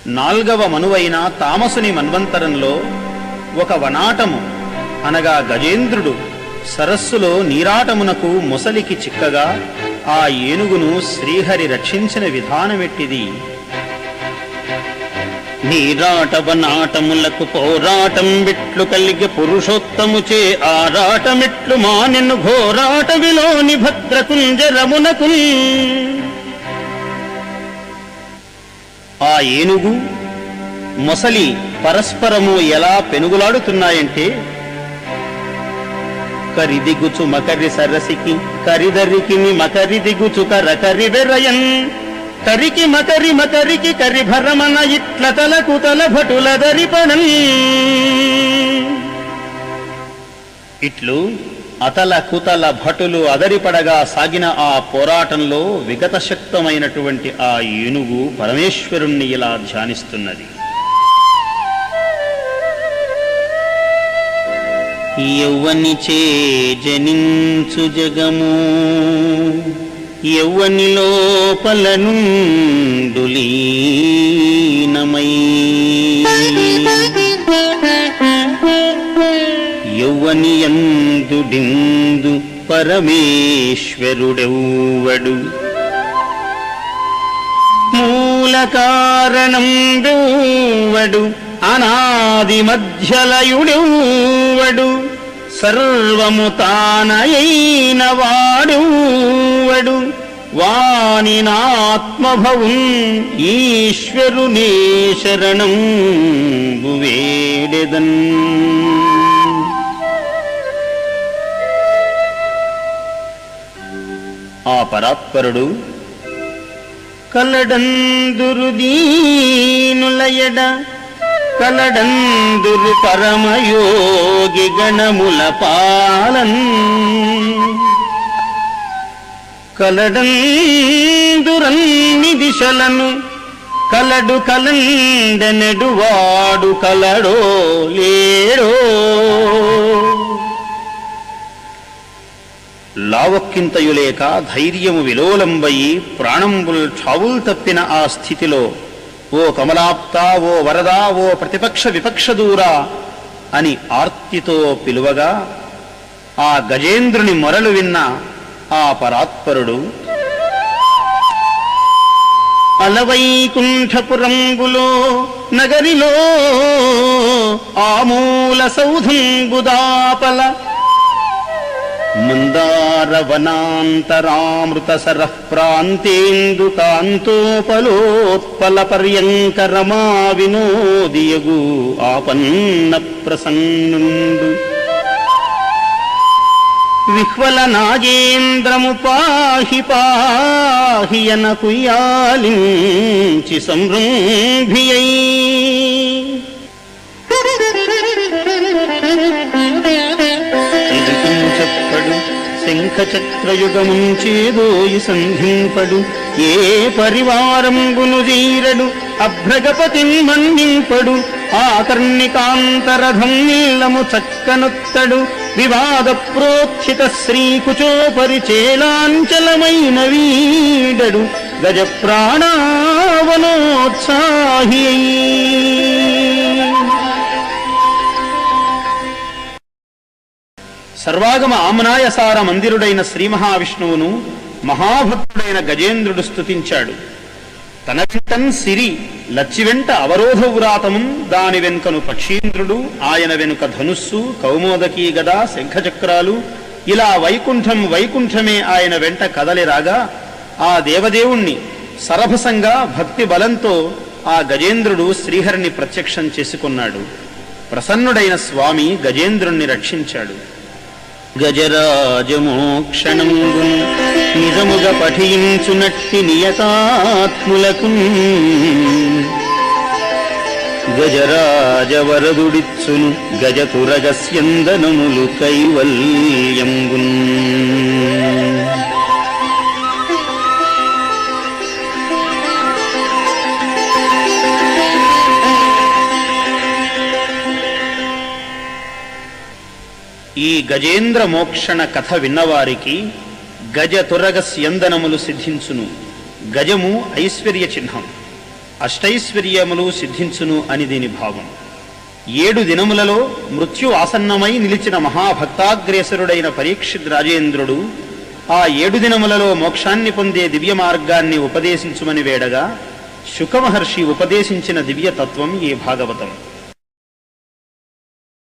నాల్గవ మనువైన తామసుని మన్వంతరంలో ఒక వనాటము అనగా గజేంద్రుడు సరస్సులో నీరాటమునకు మొసలికి చిక్కగా ఆ ఏనుగును శ్రీహరి రక్షించిన విధానమెట్టిది. నీరాటవనాటములకు పోరాటం బిట్లు కలిగి పురుషోత్తముచే ఆరాటమిట్లు మానెను ఘోరాటవిలోని భద్రకుంజరమునకు. ఆ ఏనుగు మొసలి పరస్పరము ఎలా పెనుగులాడుతున్నాయంటే, కరిదిగుచు మకరి సరసికి కరిదరికిని మకరి దిగుచు కరకరి వెరయన్ కరికి మకరి మకరికి కరిభరమన ఇట్ల తలకు తల భటుల దరిపణన్. ఇట్లు అతల కుతల భటులు అదరిపడగా సాగిన ఆ పోరాటంలో విగతశక్తమైనటువంటి ఆ ఏనుగు పరమేశ్వరుణ్ణి ఇలా ధ్యానిస్తున్నది. యౌవనిచే జనించు జగము యౌవని లోపల నుండులీనమై యౌవని యందుడిందు పరమేశ్వరుడెవ్వడు మూల కారణం వెవ్వడు అనాది మధ్యలయుడెవ్వడు సర్వము తానయైన వాడెవ్వడు వాని నాత్మభవం ఈశ్వరునే శరణం వేడెదన్. ఆ పరాత్పరుడు కలడందురు దీనులయడ కలడందురు పరమయోగి గణముల పాలన్ కలడందురన్ని దిశలను కలడు కలండనెడు వాడు కలడో లేడో. లావక్కింతయులేక ధైర్యము విలోలంబయి ప్రాణంబుల్ ఛావుల్ తప్పిన ఆ స్థితిలో, ఓ కమలాప్తా, ఓ వరదా, ఓ ప్రతిపక్ష విపక్ష దూరా అని ఆర్తితో పిలువగా ఆ గజేంద్రుని మొరలు విన్న ఆ పరాత్పరుడు అలవైకుంఠపురంబులో నగరిలో ఆమూల సౌధంబుదాపల మందారవనాంతరామృత సరః ప్రాంతేందు కాంతోపలోత్పల పర్యంకరమా వినోదియగు ఆపన్న ప్రసన్నుండు విహ్వల నాగేంద్రము పాహి పాహియన కుయ్యాలించి సంరంభియై చెప్పడు శంఖచక్రయుగముంచేదోయి సంధింపడు ఏ పరివారంబును జీరడు అభ్రగపతిని మన్నింపడు ఆకర్ణికాంతరథం నీలము చక్కనొత్తడు వివాద ప్రోక్షిత శ్రీకుచోపరిచేలాంచలమైన వీడడు గజ ప్రాణావనోత్సాహి. సర్వాగమ ఆమ్నాయసార మందిరుడైన శ్రీ మహావిష్ణువును మహాభక్తుడైన గజేంద్రుడు స్తుతించాడు. తన వెంటన్ సిరి లచ్చి వెంట అవరోధవ్రాతము, దాని వెనుకను పక్షీంద్రుడు, ఆయన వెనుక ధనుస్సు, కౌమోదకీ గద, శంఖచక్రాలు, ఇలా వైకుంఠం వైకుంఠమే ఆయన వెంట కదలిరాగా ఆ దేవదేవుణ్ణి సరభసంగా భక్తి బలంతో ఆ గజేంద్రుడు శ్రీహరిని ప్రత్యక్షం చేసుకున్నాడు. ప్రసన్నుడైన స్వామి గజేంద్రుణ్ణి రక్షించాడు. గజరాజమోక్షణంబును నిజముగ పఠించునట్టి నియతాత్ములకు గజరాజవరదుడిచ్చును గజతురగస్యందనములు కైవల్యంబున్. ఈ గజేంద్ర మోక్షణ కథ విన్నవారికి గజ తురగ స్యందనములు సిద్ధించును. గజము ఐశ్వర్య చిహ్నం. అష్టైశ్వర్యములు సిద్ధించును అని దీని భావం. 7 దినములలో మృత్యు ఆసన్నమై నిలిచిన మహాభక్తాగ్రేసరుడైన పరీక్షిత్ రాజేంద్రుడు ఆ 7 దినములలో మోక్షాన్ని పొందే దివ్య మార్గాన్ని ఉపదేశించుమని వేడగా శుకమహర్షి ఉపదేశించిన దివ్యతత్వం ఈ భాగవతం.